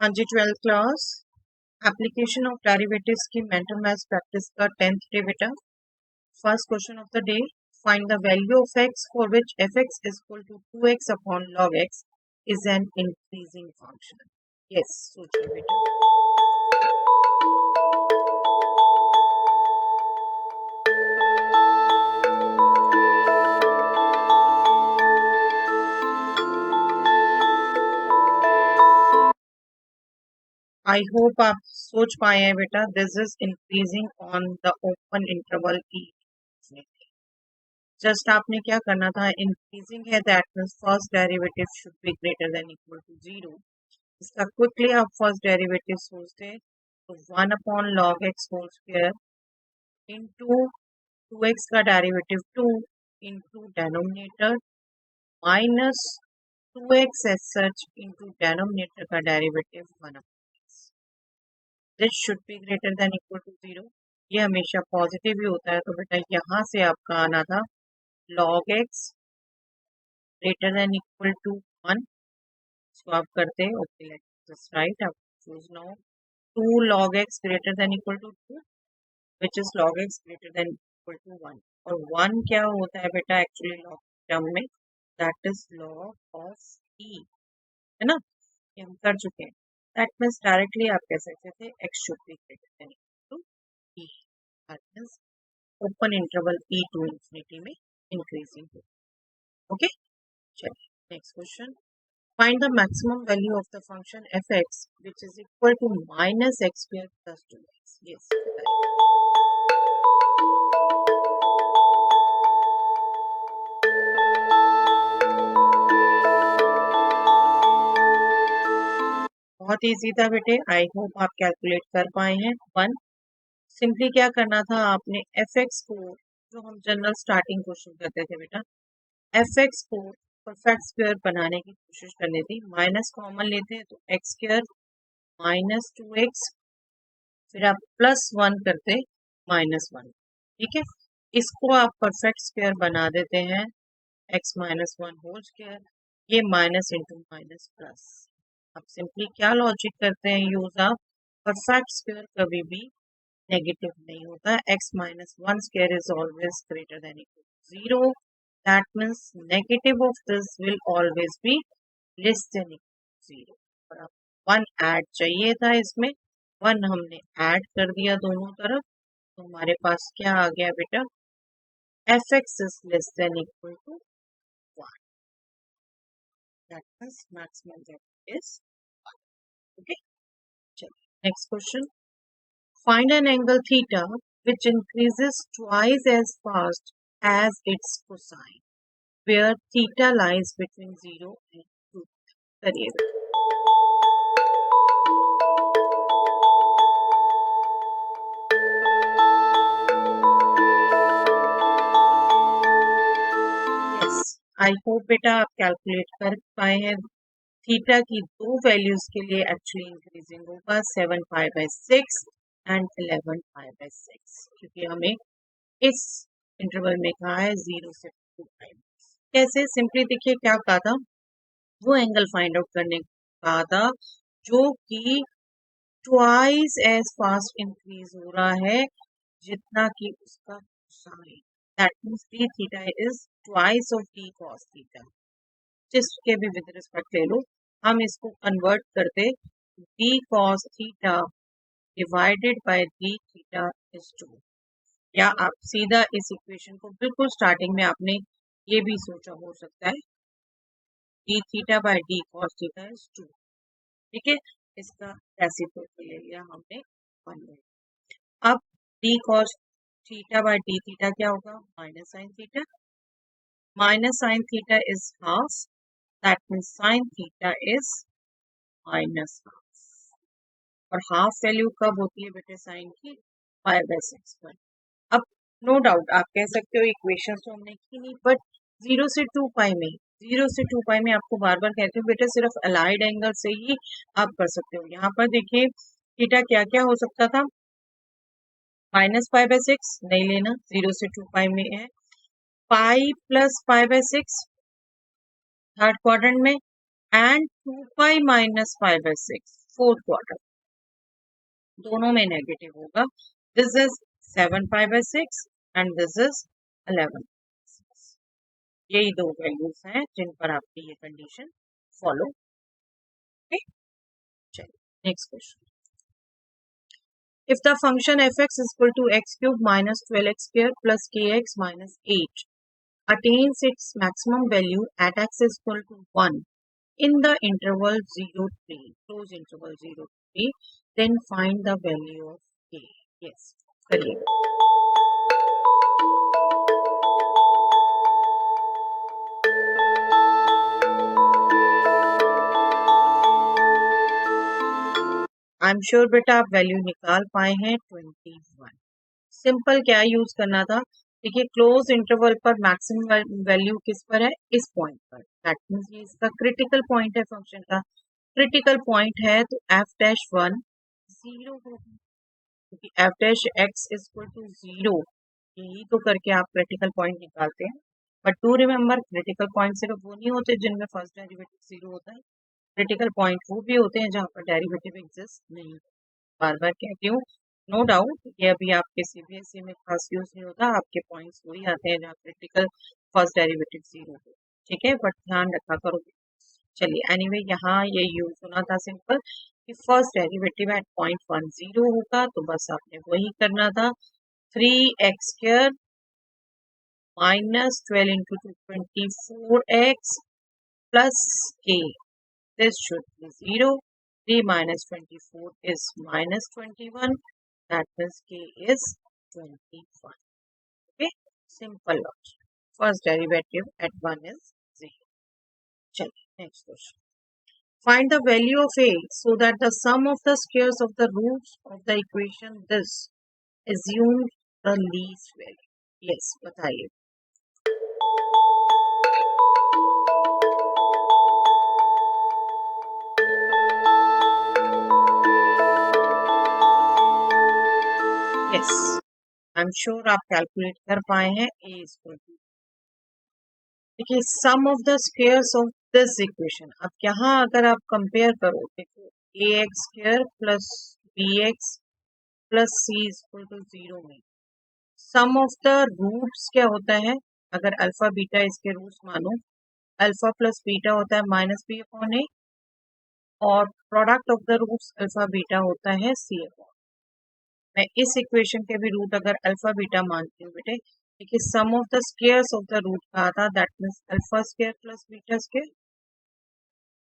हाँ जी, 12th class application of derivatives की mental maths practice का 10th डे बेटा। First question of the day, find the value of x for which f(x) is equal to 2x upon log x is an increasing function. Yes, सोचिए बेटा। I hope आप सोच पाए हैं बेटा। This is increasing on the open interval E. Just आपने क्या करना था, इंक्रीजिंग है that means first derivative should be greater than equal to 0। इसका क्विकली आप फर्स्ट डेरिवेटिव सोचते हैं तो 1 upon log x whole square into 2x का derivative 2 into denominator minus 2x as such into denominator का derivative 1 upon x। This should be greater than equal to 0। ये हमेशा positive ही होता है, तो बेटा यहाँ से आपका आना था log x greater than equal to 1। इसको आप करते हैं, ओके लेट्स जस्ट राइट, आप choose now 2 log x greater than equal to 2 which is log x greater than equal to 1। और 1 क्या होता है बेटा एक्चुअली लॉग टर्म में, that is log of e, है ना। ये हम कर चुके हैं। दैट मीन्स डायरेक्टली आप कह सकते थे x should be greater than equal to e। That means open interval e to infinity में इंक्रीजिंग हो। ओके, चलिए next question. Find the maximum value of the function f(x) which is equal to minus x square plus 2x. Yes, बहुत easy था बेटे। आई hope आप calculate कर पाए हैं। 1 सिंपली क्या करना था आपने, f(x) को, जो हम जनरल स्टार्टिंग क्वेश्चन करते थे बेटा, f(x) को परफेक्ट स्क्वायर बनाने की कोशिश करनी थी। माइनस कॉमन लेते हैं तो x स्क्वायर माइनस 2x, फिर आप प्लस 1 करते माइनस 1। ठीक है, इसको आप परफेक्ट स्क्वायर बना देते हैं x माइनस 1 होल स्क्वायर। ये माइनस इंटू माइनस प्लस। अब सिंपली क्या लॉजिक करते हैं यूज आप, परफेक्ट स्क्वायर कभी भी नेगेटिव नहीं होता। x minus 1 square is always greater than equal to 0। That means negative of this will always be less than equal to 0। और अब 1 ऐड चाहिए था इसमें, 1 हमने ऐड कर दिया दोनों तरफ, तो हमारे पास क्या आ गया बेटा, f(x) is less than equal to 1। That means maximum value is 1. Okay. Next question. Find an angle theta which increases twice as fast as its cosine, where theta lies between 0 and 2. करिए। I hope बेटा आप calculate कर पाए हैं। Theta की दो values के लिए एक्चुअली इंक्रीजिंग होगा 7 pi by 6 and 11 pi by 6, क्योंकि हमें इस इंटरवल में कहा है 0 से 2 पाई। कैसे, सिंपली देखिए क्या कहा था, वो एंगल फाइंड आउट करने कहा था जो कि ट्वाइस एज फास्ट इंक्रीज हो रहा है जितना कि उसका sine. That means d theta is twice of d cos theta. जिसके भी विद रिस्पेक्ट ले लो, हम इसको कन्वर्ट करते d cos theta divided by d theta is 2। या आप सीधा इस इक्वेशन को बिल्कुल स्टार्टिंग में आपने ये भी सोचा हो सकता है, d theta by d cos theta is 2। ठीक है, इसका रेसिप्रोकल ले लिया हमने 1। अब d cos theta by d theta क्या होगा, minus sine theta. Minus sine theta is half, that means sine theta is minus half. और हाफ वैल्यू कब होती है बेटे साइन की, पाई बाय 6 पर। अब नो डाउट आप कह सकते हो इक्वेशन तो हमने की नहीं, बट 0 से 2 पाई में, 0 से 2 पाई में आपको बार बार कहते हो बेटा सिर्फ अलाइड एंगल से ही आप कर सकते हो। यहाँ पर देखिए थीटा क्या क्या हो सकता था, माइनस पाई बाय 6 नहीं लेना, 0 से 2 पाई में है, pi plus pi by 6 third quadrant में, and 2 pi minus pi by 6 fourth quarter, दोनों में नेगेटिव होगा. This is 7/6 and this is 11/6. यही दो वैल्यूज हैं जिन पर आपकी ये कंडीशन फॉलो. ओके, चलिए next question. If the function fx is equal to x cube minus 12x square plus kx minus 8 attains its maximum value at x is equal to 1 in the interval 0 3, close interval 0 3, then find the value of k. Yes, करिएगा. आई am sure बेटा आप value निकाल पाए हैं 21. Simple क्या use करना था, देखिए क्लोज इंटरवल पर मैक्सिमम वैल्यू किस पर है, इस पॉइंट पर. दैट मींस ये इसका क्रिटिकल पॉइंट है, फंक्शन का क्रिटिकल पॉइंट है, तो f डैश 1 0 होगा क्योंकि f dash x is equal to 0. यही तो करके आप क्रिटिकल पॉइंट निकालते हैं. But to remember critical point सिर्फ वो नहीं होते जिनमें फर्स्ट डेरिवेटिव 0 होता है. क्रिटिकल पॉइंट वो भी होते हैं जहाँ पर डेरिवेटिव एग्जिस्ट नहीं. बार बार कहती हूँ, नो डाउट ये अभी आपके सीबीएसई में खास यूज नहीं होता. आपके पॉइंट्स वही आते हैं जहाँ क्रिटिकल फर्स्ट डेरिवेटिव 0 हो. ठीक है, बट ध्यान रखा करो. चलिए एनीवे यहाँ ये यूज होना था सिंपल कि फर्स्ट डेरिवेटिव एट पॉइंट 10 होगा, तो बस आपने वही करना था. 3x² minus 12 into 24x plus k. This should be 0. 3 minus 24 is minus 21. That means k is 21. Okay, simple logic. First derivative at 1 is 0. Chaliye, next question. Find the value of a so that the sum of the squares of the roots of the equation this assumed the least value. Yes, बताइए. Yes, I am sure आप calculate कर पाए हैं. a equal to, देखिए sum of the squares of this equation. अब यहाँ अगर आप कंपेयर करो, देखो ax² plus bx plus c equal to 0 में सम ऑफ द रूट्स क्या होता है, अगर अल्फा बीटा इसके रूट्स मानो, अल्फा प्लस बीटा होता है माइनस बी अपॉन ए, और product of the roots alpha beta होता है सी अपॉन. मैं इस इक्वेशन के भी रूट अगर अल्फा बीटा मानती हूँ बेटे, देखिए sum of the squares of the root कहा था, that means alpha square plus beta square,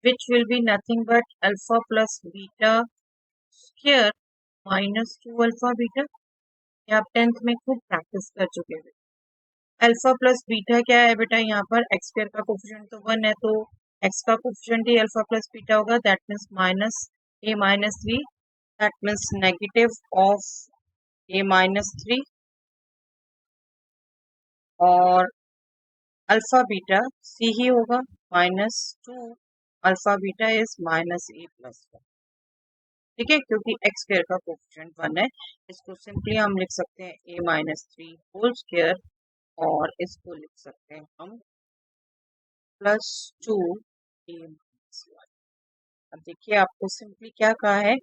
which will be nothing but alpha plus beta square minus 2 alpha beta. ये आप 10th में खूब प्रैक्टिस कर चुके हैं. अल्फा प्लस बीटा क्या है बेटा, यहाँ पर एक्स स्क्वायर का कोफिशिएंट तो 1 है, तो एक्स का कोफिशिएंट ही अल्फा प्लस बीटा होगा. That means minus a minus 3. That means negative of a minus 3, और अल्फा बीटा सी ही होगा minus 2. Alpha beta is minus a plus 1. ठीक है, क्योंकि एक्स स्क्वायर का कोफिशिएंट 1 है. इसको सिंपली हम लिख सकते हैं a माइनस 3 होल स्क्वायर, और इसको लिख सकते हैं हम प्लस 2 a माइनस 1. अब देखिए आपको सिंपली क्या कहा है,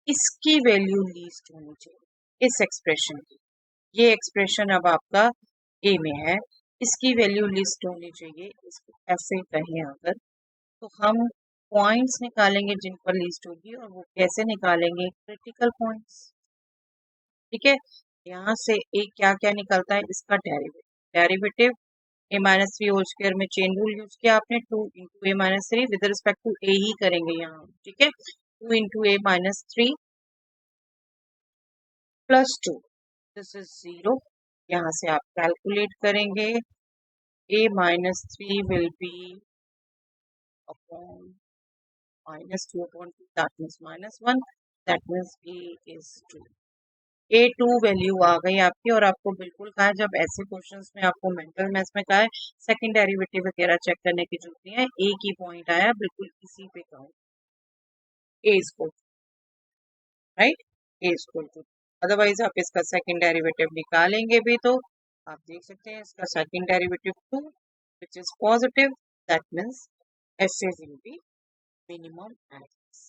इसकी वैल्यू लीस्ट होनी चाहिए इस एक्सप्रेशन की. ये एक्सप्रेशन अब आपका ए में है, इसकी वैल्यू लिस्ट होनी चाहिए. इसको ऐसे कहें अगर, तो हम पॉइंट्स निकालेंगे जिन पर लिस्ट होगी, और वो कैसे निकालेंगे, क्रिटिकल पॉइंट्स. ठीक है, यहाँ से ए क्या क्या निकलता है, इसका derivative a minus 3 whole square में चेन रूल यूज किया आपने, 2 into a minus 3 with respect to a ही करेंगे यहाँ. ठीक है, 2 into a minus 3 plus 2, this is 0. यहाँ से आप कैलकुलेट करेंगे, a minus 3 will be upon minus 2 upon 2, that means minus 1, that means a is 2. a2 value आ गई आपकी, और आपको बिल्कुल कहा है जब ऐसे क्वेश्चंस में आपको मेंटल मैथ्स में कहा है सेकंड डेरिवेटिव वगैरह चेक करने की जरूरत नहीं है, a की पॉइंट आया बिल्कुल इसी पे count, a equal right, a equal to. Otherwise आप इसका सेकंड डेरिवेटिव निकालेंगे भी तो आप देख सकते हैं इसका second derivative 2 which is positive, that means FA will be minimum at x.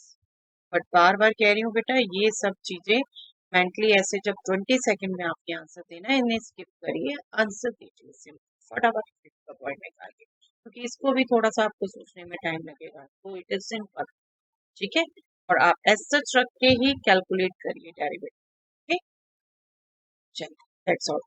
But बार बार कह रही हूँ बेटा, ये सब चीजें मेंटली ऐसे जब 20 सेकंड में आपके आंसर देना, इन्हें स्किप करिए, आंसर दीजिए सिंपल, फटाफट का पॉइंट निकालिए, क्योंकि इसको भी थोड़ा सा आपको सोचने में टाइम लगेगा, तो इट इज सिंपल। ठीक है, और आप एज सच रख के ही कैलकुलेट करिए डेरिवेटिव। ठीक, चलिए दैट्स ऑल।